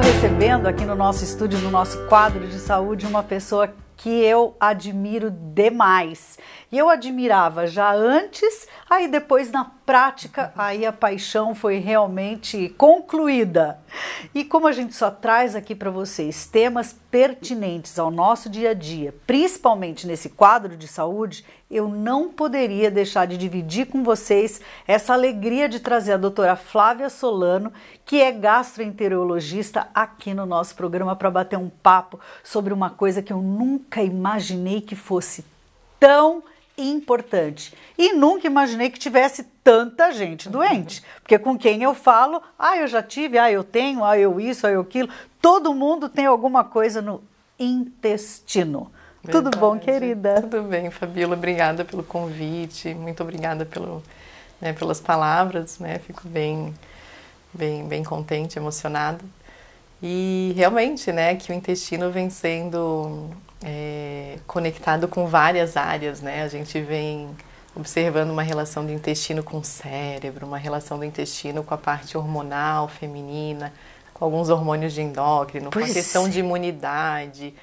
recebendo aqui no nosso estúdio, no nosso quadro de saúde, uma pessoa que eu admiro demais. E eu admirava já antes, aí depois na prática, aí a paixão foi realmente concluída. E como a gente só traz aqui para vocês temas pertinentes ao nosso dia a dia, principalmente nesse quadro de saúde, eu não poderia deixar de dividir com vocês essa alegria de trazer a doutora Flávia Solano, que é gastroenterologista, aqui no nosso programa para bater um papo sobre uma coisa que eu nunca imaginei que fosse tão importante. E nunca imaginei que tivesse tanta gente doente. Porque com quem eu falo, eu já tive, eu tenho, eu isso, eu aquilo. Todo mundo tem alguma coisa no intestino. Verdade. Tudo bom, querida? Tudo bem, Fabíola. Obrigada pelo convite. Muito obrigada pelas palavras, né? Fico bem contente, emocionada. E realmente, né, que o intestino vem sendo conectado com várias áreas, né? A gente vem observando uma relação do intestino com o cérebro, uma relação do intestino com a parte hormonal feminina, com alguns hormônios de endócrino, com a questão de imunidade.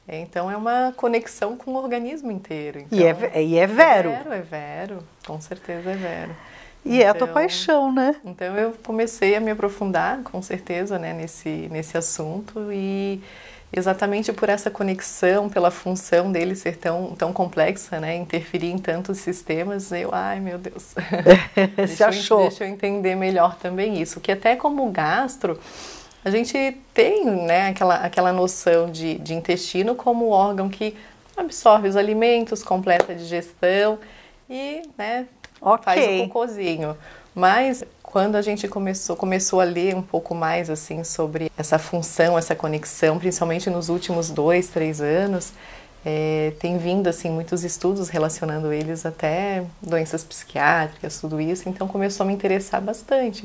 Então é uma conexão com o organismo inteiro. Então, e é vero. É vero, com certeza é vero. E é a tua paixão, né? Então eu comecei a me aprofundar, com certeza, né, nesse assunto, e exatamente por essa conexão, pela função dele ser tão complexa, né, interferir em tantos sistemas, ai meu Deus, deixa eu entender melhor também isso, que até como gastro, a gente tem, né, aquela noção de intestino como órgão que absorve os alimentos, completa a digestão e, né, faz o cocôzinho. Mas quando a gente começou a ler um pouco mais assim sobre essa função, essa conexão, principalmente nos últimos 2, 3 anos, tem vindo assim muitos estudos relacionando eles até doenças psiquiátricas, tudo isso. Então começou a me interessar bastante.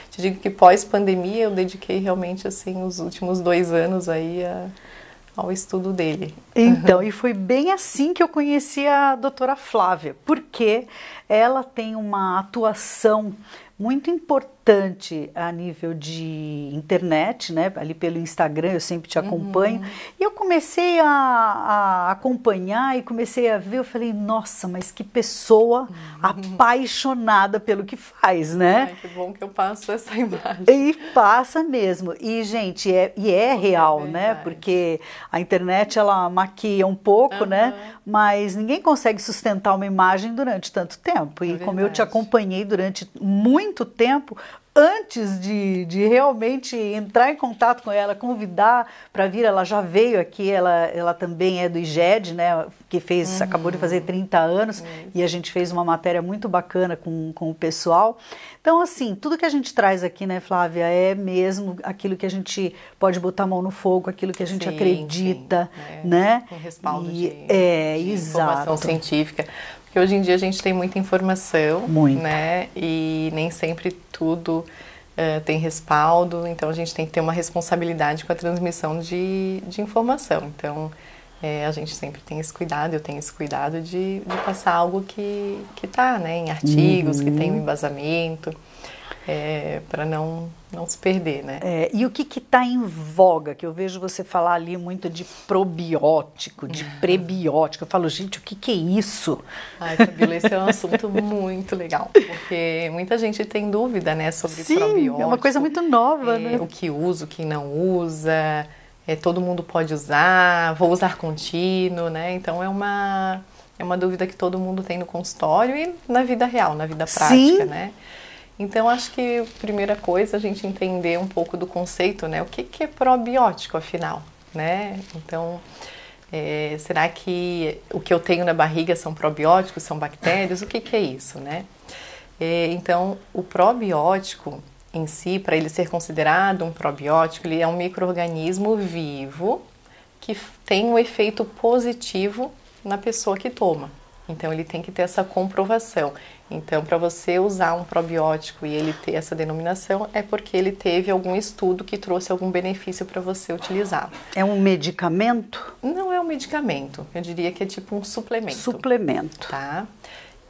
Te digo que pós-pandemia eu dediquei realmente assim os últimos 2 anos aí ao estudo dele. Então, e foi bem assim que eu conheci a doutora Flávia, porque ela tem uma atuação muito importante a nível de internet, né? Ali pelo Instagram eu sempre te acompanho. E eu comecei a acompanhar e comecei a ver, eu falei, nossa, mas que pessoa apaixonada pelo que faz, né? Ai, que bom que eu passo essa imagem. E passa mesmo. E, gente, é real, né? Porque a internet, ela maquia um pouco, né? Mas ninguém consegue sustentar uma imagem durante tanto tempo. E como eu te acompanhei durante muito tempo, antes de realmente entrar em contato com ela, convidar para vir, ela já veio aqui, ela também é do IGED, né, que acabou de fazer 30 anos, e a gente fez uma matéria muito bacana com o pessoal. Então, assim, tudo que a gente traz aqui, né, Flávia, é mesmo aquilo que a gente pode botar a mão no fogo, aquilo que a gente acredita, né? Com respaldo de informação científica. Porque hoje em dia a gente tem muita informação, né? E nem sempre tudo tem respaldo, então a gente tem que ter uma responsabilidade com a transmissão de informação. Então a gente sempre tem esse cuidado, eu tenho esse cuidado de passar algo que tá, né, em artigos, que tem um embasamento, para não se perder, né? E o que está em voga, que eu vejo você falar ali muito de probiótico, de prebiótico. Eu falo, gente, o que é isso? Ai, Fabíola, esse é um assunto muito legal, porque muita gente tem dúvida, né, sobre probiótico. É uma coisa muito nova, né? O que usa, o que não usa, todo mundo pode usar, vou usar contínuo, né? Então é uma dúvida que todo mundo tem no consultório e na vida real, na vida prática, né? Então, acho que a primeira coisa é a gente entender um pouco do conceito, né? O que é probiótico, afinal, né? Então, será que o que eu tenho na barriga são probióticos, são bactérias? O que é isso, né? Então, o probiótico em si, para ele ser considerado um probiótico, ele é um micro-organismo vivo que tem um efeito positivo na pessoa que toma. Então, ele tem que ter essa comprovação. Então, para você usar um probiótico e ele ter essa denominação, é porque ele teve algum estudo que trouxe algum benefício para você utilizar. É um medicamento? Não é um medicamento. Eu diria que é tipo um suplemento. Suplemento. Tá?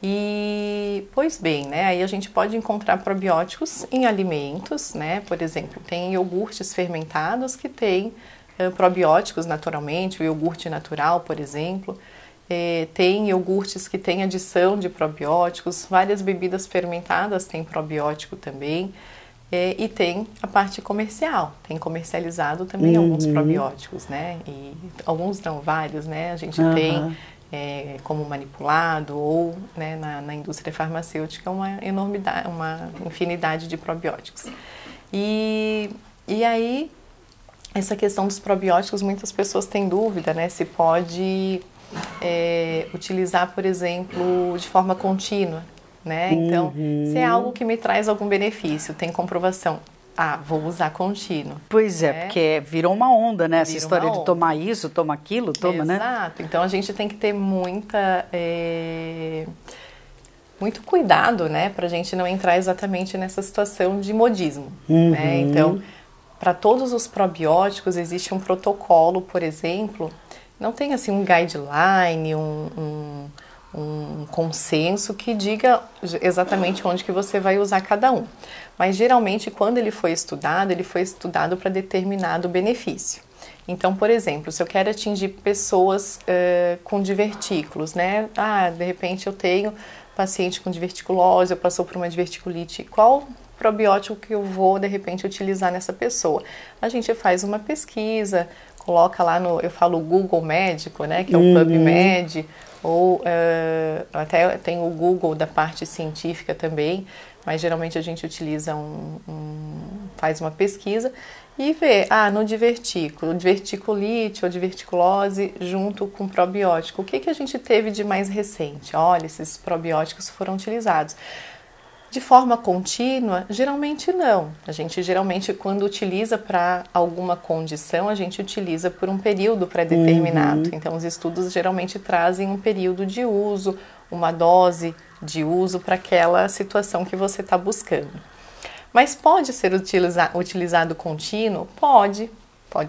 E, pois bem, né, aí a gente pode encontrar probióticos em alimentos, né, por exemplo, tem iogurtes fermentados que têm probióticos naturalmente, o iogurte natural, por exemplo, tem iogurtes que têm adição de probióticos, várias bebidas fermentadas têm probiótico também, e tem a parte comercial, tem comercializado também alguns probióticos, né, e alguns não, vários, né, a gente tem como manipulado ou, né, na indústria farmacêutica uma enormidade, uma infinidade de probióticos. E aí, essa questão dos probióticos, muitas pessoas têm dúvida, né, se pode utilizar, por exemplo, de forma contínua, né? Então, se é algo que me traz algum benefício, tem comprovação. Vou usar contínuo. Pois é, porque virou uma onda, né? Essa história de onda. tomar isso, toma aquilo, toma, né? Exato. Então, a gente tem que ter muito cuidado, né? Pra gente não entrar exatamente nessa situação de modismo, né? Então, para todos os probióticos existe um protocolo, por exemplo, não tem assim um guideline, um consenso que diga exatamente onde que você vai usar cada um. Mas geralmente quando ele foi estudado para determinado benefício. Então, por exemplo, se eu quero atingir pessoas com divertículos, né? De repente eu tenho paciente com diverticulose, eu passou por uma diverticulite, qual probiótico que eu vou de repente utilizar nessa pessoa? A gente faz uma pesquisa, coloca lá eu falo Google médico, né, que é o PubMed, ou até tem o Google da parte científica também, mas geralmente a gente utiliza faz uma pesquisa e vê, no diverticulite ou diverticulose junto com probiótico, o que a gente teve de mais recente? Olha, esses probióticos foram utilizados. De forma contínua, geralmente não. A gente geralmente, quando utiliza para alguma condição, a gente utiliza por um período pré-determinado. Então, os estudos geralmente trazem um período de uso, uma dose de uso para aquela situação que você está buscando. Mas pode ser utilizado contínuo? Pode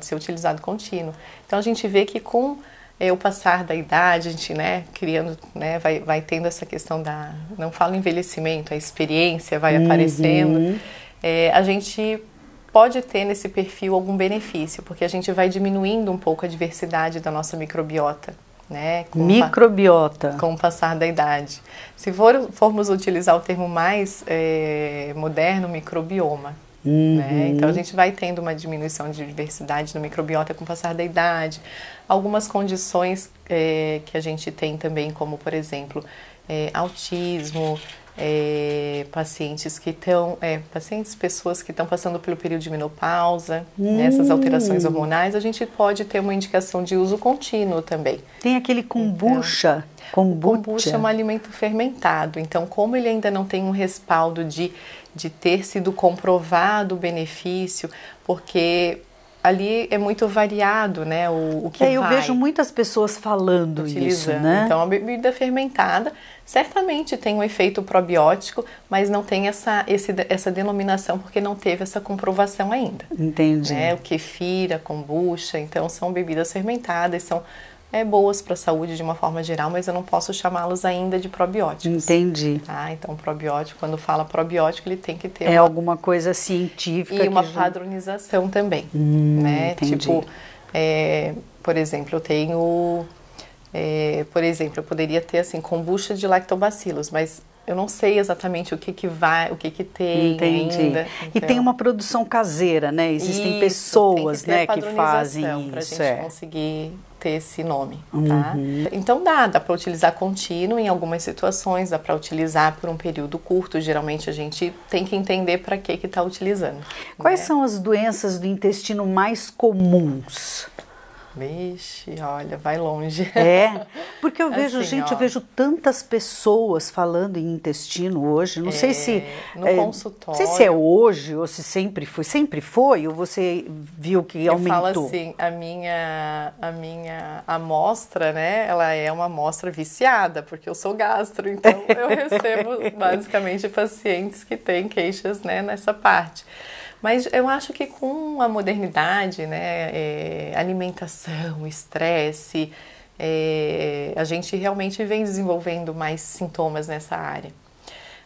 ser utilizado contínuo. Então, a gente vê que com o passar da idade, a gente, né, criando, né, vai tendo essa questão não falo envelhecimento, a experiência vai aparecendo, a gente pode ter nesse perfil algum benefício, porque a gente vai diminuindo um pouco a diversidade da nossa microbiota, né, com o passar da idade. Se formos utilizar o termo mais moderno, microbioma, né? Então a gente vai tendo uma diminuição de diversidade no microbiota com o passar da idade. Algumas condições que a gente tem também, como por exemplo autismo, pessoas que estão passando pelo período de menopausa, essas alterações hormonais, a gente pode ter uma indicação de uso contínuo também. Tem aquele kombucha. Kombucha é um alimento fermentado, então como ele ainda não tem um respaldo de ter sido comprovado o benefício, porque ali é muito variado, né, o que eu vejo muitas pessoas falando utilizando. Isso, né? Então, a bebida fermentada certamente tem um efeito probiótico, mas não tem essa denominação porque não teve essa comprovação ainda. Entendi. Né? O kefir, a kombucha, então são bebidas fermentadas, são boas para a saúde de uma forma geral, mas eu não posso chamá-los ainda de probióticos. Entendi. Então, probiótico, quando fala probiótico, ele tem que ter alguma coisa científica. E uma padronização também, né? Entendi. Tipo, por exemplo, eu tenho... eu poderia ter, assim, kombucha de lactobacilos, mas eu não sei exatamente o que tem ainda. E tem uma produção caseira, né? Existem pessoas, né, que fazem isso. Para a gente conseguir ter esse nome, tá? Então dá para utilizar contínuo em algumas situações, dá para utilizar por um período curto. Geralmente a gente tem que entender para que está utilizando. Quais são as doenças do intestino mais comuns? Vixe, olha, vai longe. Porque eu vejo, eu vejo tantas pessoas falando em intestino hoje, não sei se... No consultório... Não sei se é hoje ou se sempre foi, ou você viu que aumentou? Eu falo assim, a minha amostra, né, ela é uma amostra viciada, porque eu sou gastro, então eu recebo basicamente pacientes que têm queixas, né, nessa parte. Mas eu acho que com a modernidade, né, alimentação, estresse, a gente realmente vem desenvolvendo mais sintomas nessa área.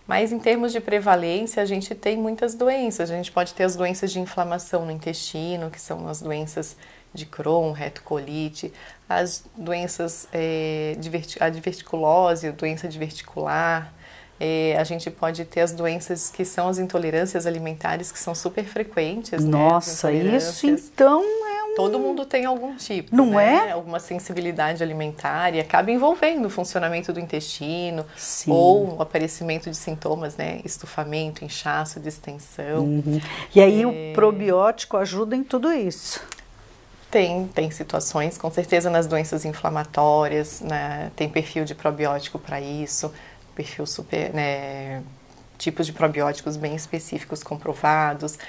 Mas em termos de prevalência, a gente tem muitas doenças. A gente pode ter as doenças de inflamação no intestino, que são as doenças de Crohn, retocolite, as doenças a diverticulose, doença diverticular. A gente pode ter as doenças que são as intolerâncias alimentares, que são super frequentes. Nossa, né? Isso então é Todo mundo tem algum tipo, não né? é? Alguma sensibilidade alimentar e acaba envolvendo o funcionamento do intestino. Sim. Ou o aparecimento de sintomas, né? Estufamento, inchaço, distensão. E aí o probiótico ajuda em tudo isso. Tem situações, com certeza nas doenças inflamatórias, né? Tem perfil de probiótico para isso, perfil super, né? Tipos de probióticos bem específicos comprovados.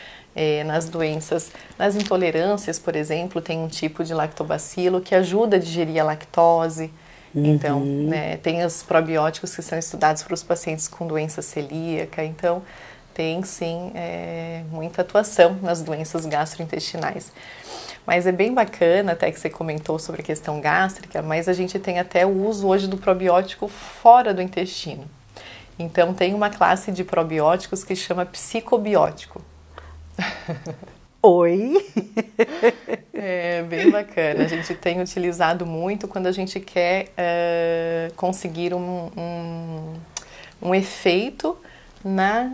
Nas doenças, nas intolerâncias, por exemplo, tem um tipo de lactobacilo que ajuda a digerir a lactose. Então, né, tem os probióticos que são estudados para os pacientes com doença celíaca. Então, tem sim muita atuação nas doenças gastrointestinais. Mas é bem bacana, até que você comentou sobre a questão gástrica, mas a gente tem até o uso hoje do probiótico fora do intestino. Então, tem uma classe de probióticos que chama psicobiótico. Oi! É bem bacana. A gente tem utilizado muito quando a gente quer conseguir um efeito na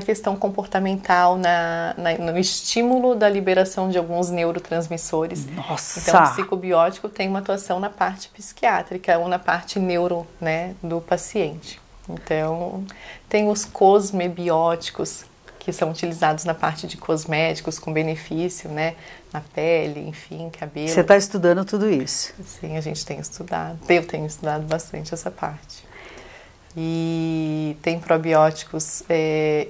questão comportamental, no estímulo da liberação de alguns neurotransmissores. Nossa! Então, o psicobiótico tem uma atuação na parte psiquiátrica ou na parte neuro, né, do paciente. Então, tem os cosmebióticos, que são utilizados na parte de cosméticos com benefício, né, na pele, enfim, cabelo. Você está estudando tudo isso? Sim, a gente tem estudado. Eu tenho estudado bastante essa parte. E tem probióticos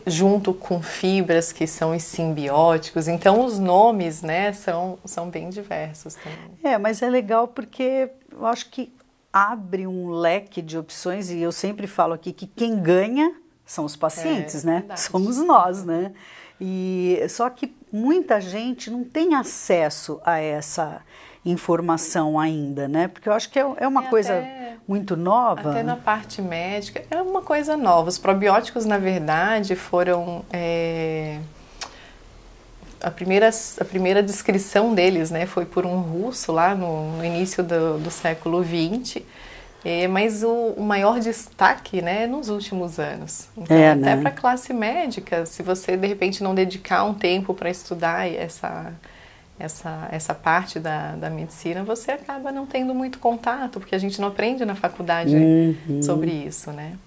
junto com fibras que são os simbióticos. Então, os nomes, né, são bem diversos também. Mas é legal porque eu acho que abre um leque de opções e eu sempre falo aqui que quem ganha são os pacientes, né? Verdade. Somos nós, né? E só que muita gente não tem acesso a essa informação ainda, né? Porque eu acho que é uma coisa muito nova. Até na parte médica é uma coisa nova. Os probióticos, na verdade, foram a primeira descrição deles, né? Foi por um russo lá no início do século XX. Mas o maior destaque, né, nos últimos anos. Então, até né? para a classe médica, se você de repente não dedicar um tempo para estudar essa parte da medicina, você acaba não tendo muito contato, porque a gente não aprende na faculdade sobre isso, né?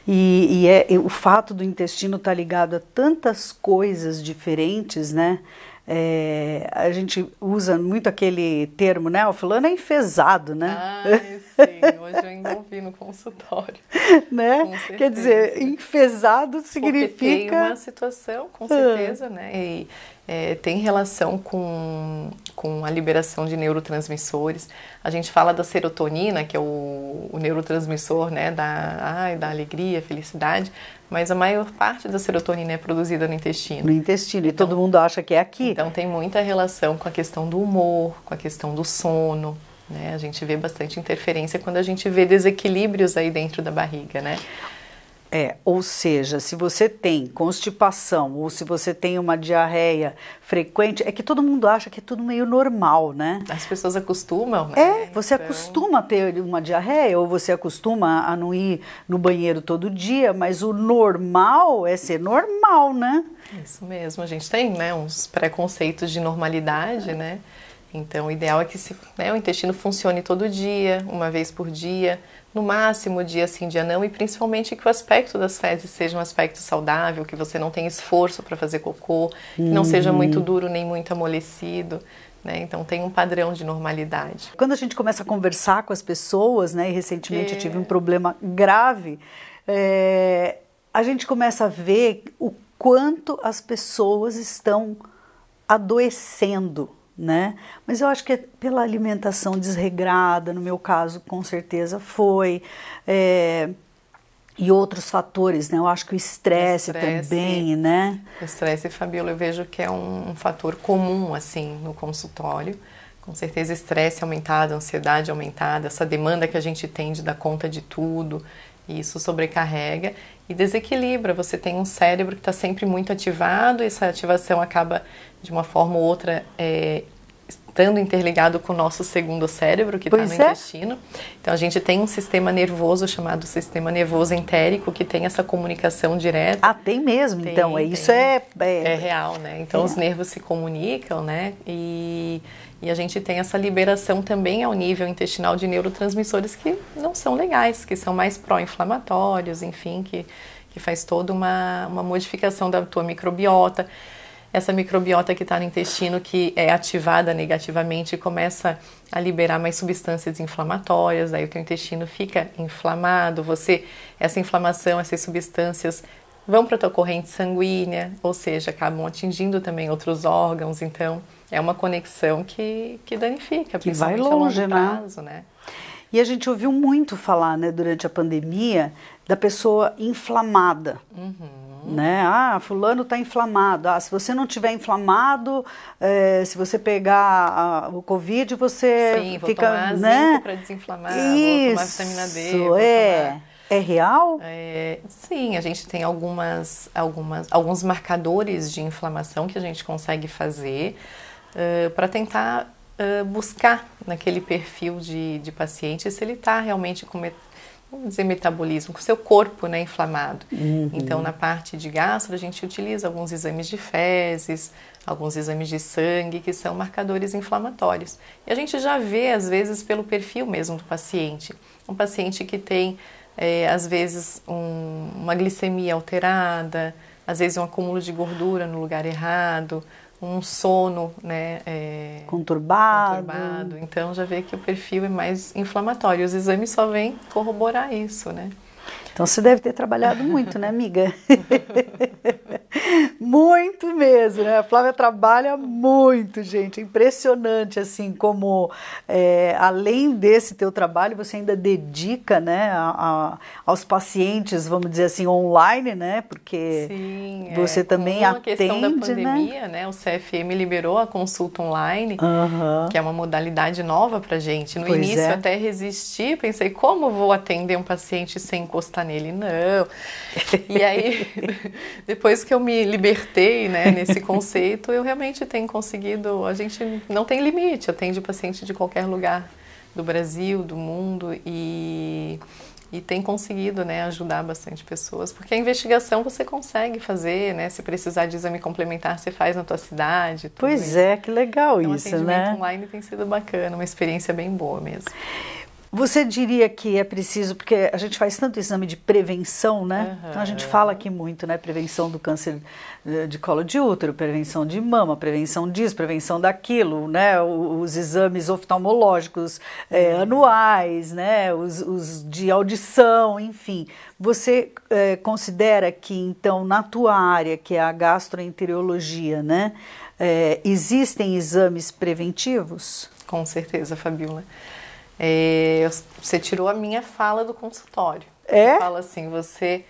E o fato do intestino estar ligado a tantas coisas diferentes, né? A gente usa muito aquele termo, né? O fulano é enfesado, né? Sim, hoje eu ainda ouvi no consultório. Né? Quer dizer, enfesado significa... Porque tem uma situação, com certeza, né? E tem relação com a liberação de neurotransmissores. A gente fala da serotonina, que é o neurotransmissor, né? Da alegria, felicidade. Mas a maior parte da serotonina é produzida no intestino. No intestino, então, e todo mundo acha que é aqui. Então tem muita relação com a questão do humor, com a questão do sono, né? A gente vê bastante interferência quando a gente vê desequilíbrios aí dentro da barriga, né? Ou seja, se você tem constipação ou se você tem uma diarreia frequente, é que todo mundo acha que é tudo meio normal, né? As pessoas acostumam, né? Você acostuma a ter uma diarreia ou você acostuma a não ir no banheiro todo dia, mas o normal é ser normal, né? Isso mesmo, a gente tem, né, uns preconceitos de normalidade, né? Então, o ideal é que o intestino funcione todo dia, uma vez por dia, no máximo dia sim, dia não, e principalmente que o aspecto das fezes seja um aspecto saudável, que você não tenha esforço para fazer cocô, que não seja muito duro nem muito amolecido, né? Então tem um padrão de normalidade. Quando a gente começa a conversar com as pessoas, né, e recentemente eu tive um problema grave, a gente começa a ver o quanto as pessoas estão adoecendo, né? Mas eu acho que é pela alimentação desregrada, no meu caso, com certeza foi, e outros fatores, né? Eu acho que o estresse também, né? O estresse, Fabiola, eu vejo que é um fator comum, assim, no consultório, Com certeza, estresse aumentado, ansiedade aumentada, essa demanda que a gente tem de dar conta de tudo, e isso sobrecarrega e desequilibra. Você tem um cérebro que está sempre muito ativado, e essa ativação acaba, de uma forma ou outra, estando interligado com o nosso segundo cérebro, que está no intestino. Então, a gente tem um sistema nervoso chamado sistema nervoso entérico, que tem essa comunicação direta. Ah, tem mesmo? Então, isso é real, né? Então, os nervos se comunicam, né? E a gente tem essa liberação também ao nível intestinal de neurotransmissores que não são legais, que são mais pró-inflamatórios, enfim, que faz toda uma modificação da tua microbiota. Essa microbiota que está no intestino, que é ativada negativamente, começa a liberar mais substâncias inflamatórias, daí o teu intestino fica inflamado, essa inflamação, essas substâncias vão para a tua corrente sanguínea, ou seja, acabam atingindo também outros órgãos, então é uma conexão que danifica, que vai longe, a longo prazo, né? E a gente ouviu muito falar, né, durante a pandemia, da pessoa inflamada. Né? Ah, fulano está inflamado. Ah, se você não tiver inflamado, se você pegar o Covid, você vou fica, tomar né? zinco para desinflamar, vou tomar vitamina D, vou tomar... É real? Sim, a gente tem alguns marcadores de inflamação que a gente consegue fazer para tentar buscar naquele perfil de paciente se ele está realmente com, vamos dizer, metabolismo, com o seu corpo, né, inflamado. Então, na parte de gastro, a gente utiliza alguns exames de fezes, alguns exames de sangue, que são marcadores inflamatórios. E a gente já vê, às vezes, pelo perfil mesmo do paciente. Um paciente que tem, às vezes, uma glicemia alterada, às vezes um acúmulo de gordura no lugar errado, um sono, né, conturbado. Então já vê que o perfil é mais inflamatório. Os exames só vêm corroborar isso, né? Então você deve ter trabalhado muito, né, amiga? Muito mesmo, né? A Flávia trabalha muito, gente. É impressionante, assim, como além desse teu trabalho, você ainda dedica, né, aos pacientes, vamos dizer assim, online, né? Porque sim, você também atende, a questão da pandemia, né? O CFM liberou a consulta online, que é uma modalidade nova pra gente. No início eu até resisti, pensei, como vou atender um paciente sem encostar nele? Não. E aí, depois que eu me libertei, né, nesse conceito, eu realmente tenho conseguido, a gente não tem limite, atende paciente de qualquer lugar do Brasil, do mundo, e tem conseguido, né, ajudar bastante pessoas, porque a investigação você consegue fazer, né, se precisar de exame complementar, você faz na tua cidade. Pois isso. Que legal então, isso, né? O atendimento online tem sido bacana, uma experiência bem boa mesmo. Você diria que é preciso, porque a gente faz tanto exame de prevenção, né? Então a gente fala aqui muito, né? Prevenção do câncer de colo de útero, prevenção de mama, prevenção disso, prevenção daquilo, né? Os exames oftalmológicos anuais, né? Os de audição, enfim. Você considera que, então, na tua área, que é a gastroenterologia, né? Existem exames preventivos? Com certeza, Fabiola. Você tirou a minha fala do consultório. Você fala assim, você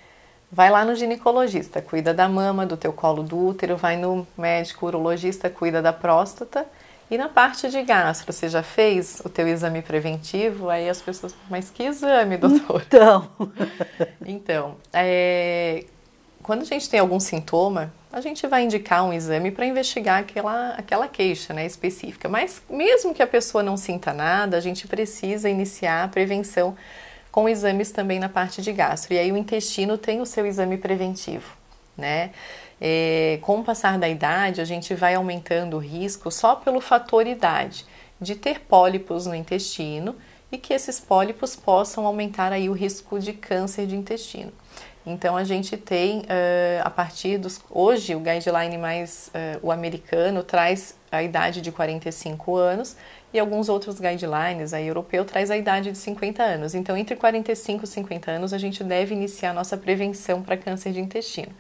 vai lá no ginecologista, cuida da mama, do teu colo do útero, vai no médico urologista, cuida da próstata, e na parte de gastro, você já fez o teu exame preventivo? Aí as pessoas, mas que exame, doutor? Então, quando a gente tem algum sintoma, a gente vai indicar um exame para investigar aquela queixa, né, específica. Mas mesmo que a pessoa não sinta nada, a gente precisa iniciar a prevenção com exames também na parte de gastro. E aí o intestino tem o seu exame preventivo, né? Com o passar da idade, a gente vai aumentando o risco só pelo fator idade, de ter pólipos no intestino e que esses pólipos possam aumentar aí o risco de câncer de intestino. Então, a gente tem, a partir hoje, o guideline mais, o americano, traz a idade de 45 anos e alguns outros guidelines, aí europeu, traz a idade de 50 anos. Então, entre 45 e 50 anos, a gente deve iniciar a nossa prevenção para câncer de intestino.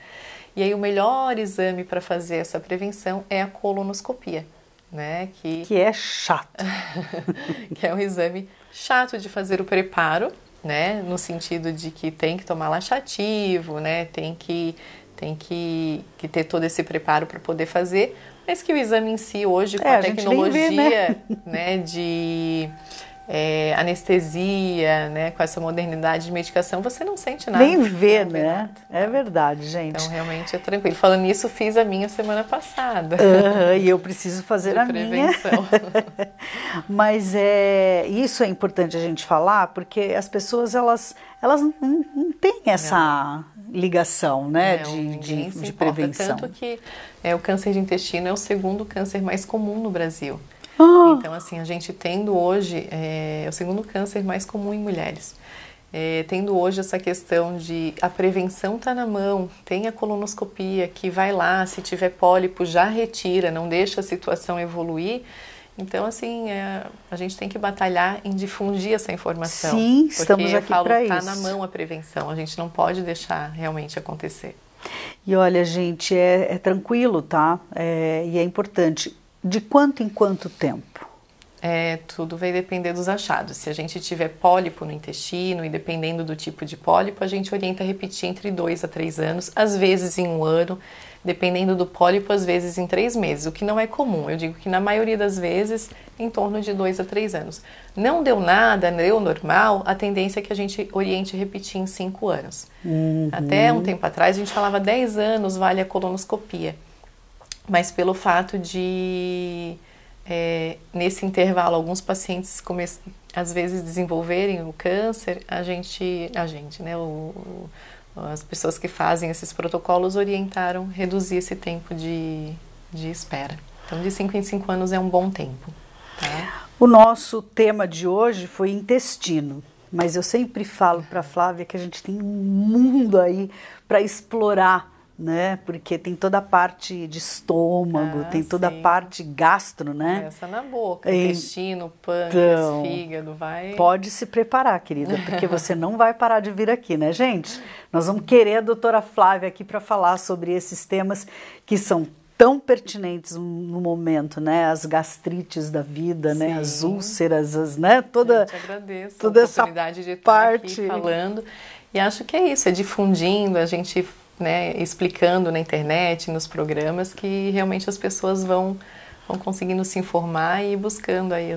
E aí, o melhor exame para fazer essa prevenção é a colonoscopia, né? Que é chato. que é um exame chato de fazer o preparo, né? No sentido de que tem que tomar laxativo, né? Tem que ter todo esse preparo para poder fazer, mas que o exame em si hoje, com a tecnologia, né, de anestesia, né, com essa modernidade de medicação, você não sente nada. Nem vê, né? É verdade, gente. Então, realmente é tranquilo. Falando nisso, fiz a minha semana passada. E eu preciso fazer a prevenção. Minha. Mas isso é importante a gente falar, porque as pessoas, elas não têm essa ligação, né, de prevenção. Tanto que o câncer de intestino é o segundo câncer mais comum no Brasil. Então, assim, a gente tendo hoje, é o segundo câncer mais comum em mulheres. Tendo hoje essa questão de a prevenção está na mão, tem a colonoscopia que vai lá, se tiver pólipo já retira, não deixa a situação evoluir. Então, assim, a gente tem que batalhar em difundir essa informação. Sim, estamos aqui para isso. Está na mão a prevenção, a gente não pode deixar realmente acontecer. E olha, gente, é tranquilo, tá? E é importante. De quanto em quanto tempo? Tudo vai depender dos achados. Se a gente tiver pólipo no intestino, e dependendo do tipo de pólipo, a gente orienta a repetir entre 2 a 3 anos, às vezes em 1 ano, dependendo do pólipo, às vezes em 3 meses, o que não é comum. Eu digo que na maioria das vezes, em torno de 2 a 3 anos. Não deu nada, deu normal, a tendência é que a gente oriente a repetir em 5 anos. Até um tempo atrás, a gente falava 10 anos vale a colonoscopia. Mas pelo fato de, nesse intervalo, alguns pacientes às vezes desenvolverem o câncer, né, as pessoas que fazem esses protocolos orientaram reduzir esse tempo de espera. Então, de 5 em 5 anos é um bom tempo. Tá? O nosso tema de hoje foi intestino, mas eu sempre falo para a Flávia que a gente tem um mundo aí para explorar, né? Porque tem toda a parte de estômago, tem toda a parte gastro, né? Começa na boca, intestino, pâncreas, fígado, vai... Pode se preparar, querida, porque você não vai parar de vir aqui, né, gente? Nós vamos querer a doutora Flávia aqui para falar sobre esses temas que são tão pertinentes no momento, né? As gastrites da vida, né? As úlceras, né? Eu te agradeço toda a oportunidade de estar aqui falando. E acho que é isso, é difundindo, a gente... né, explicando na internet, nos programas, que realmente as pessoas vão conseguindo se informar e ir buscando aí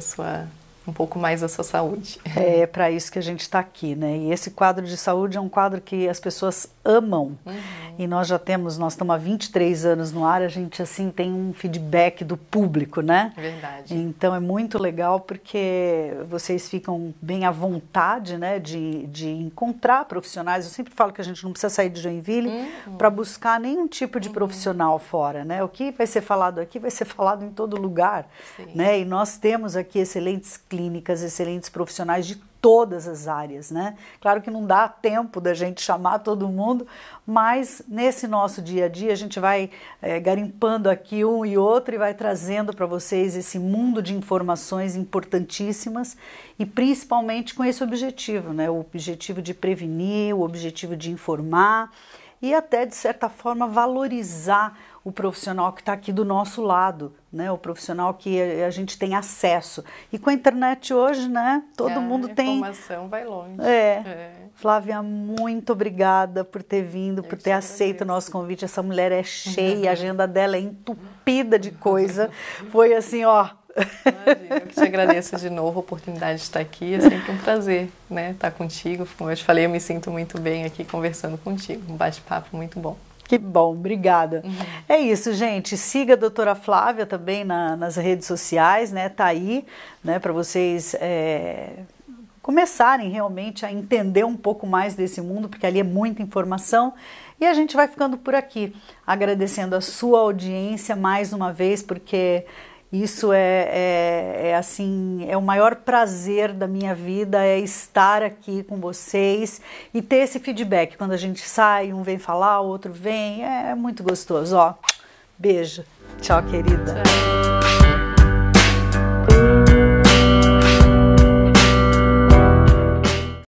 um pouco mais a sua saúde. É para isso que a gente está aqui, né? E esse quadro de saúde é um quadro que as pessoas amam. E nós estamos há 23 anos no ar, a gente assim tem um feedback do público, né? Verdade. Então é muito legal porque vocês ficam bem à vontade, né, de encontrar profissionais. Eu sempre falo que a gente não precisa sair de Joinville para buscar nenhum tipo de profissional fora, né? O que vai ser falado aqui vai ser falado em todo lugar, né? E nós temos aqui excelentes clínicas, excelentes profissionais de todas as áreas, né? Claro que não dá tempo da gente chamar todo mundo, mas nesse nosso dia a dia a gente vai garimpando aqui um e outro e vai trazendo para vocês esse mundo de informações importantíssimas e principalmente com esse objetivo, né? O objetivo de prevenir, o objetivo de informar e até, de certa forma, valorizar o profissional que está aqui do nosso lado, né? O profissional que a gente tem acesso. E com a internet hoje, né? Todo mundo tem... A informação vai longe. Flávia, muito obrigada por ter vindo, por ter aceito o nosso convite. Essa mulher é cheia, a agenda dela é entupida de coisa. Foi assim, ó... Imagina, eu que te agradeço de novo a oportunidade de estar aqui, é sempre um prazer, né, estar contigo. Como eu te falei, eu me sinto muito bem aqui conversando contigo, um bate-papo muito bom. Que bom, obrigada. É isso, gente, siga a doutora Flávia também nas redes sociais, né, tá aí, né, para vocês começarem realmente a entender um pouco mais desse mundo, porque ali é muita informação. E a gente vai ficando por aqui, agradecendo a sua audiência mais uma vez, porque... Isso assim, é o maior prazer da minha vida, é estar aqui com vocês e ter esse feedback. Quando a gente sai, um vem falar, o outro vem, é muito gostoso. Ó, beijo. Tchau, querida. Tchau.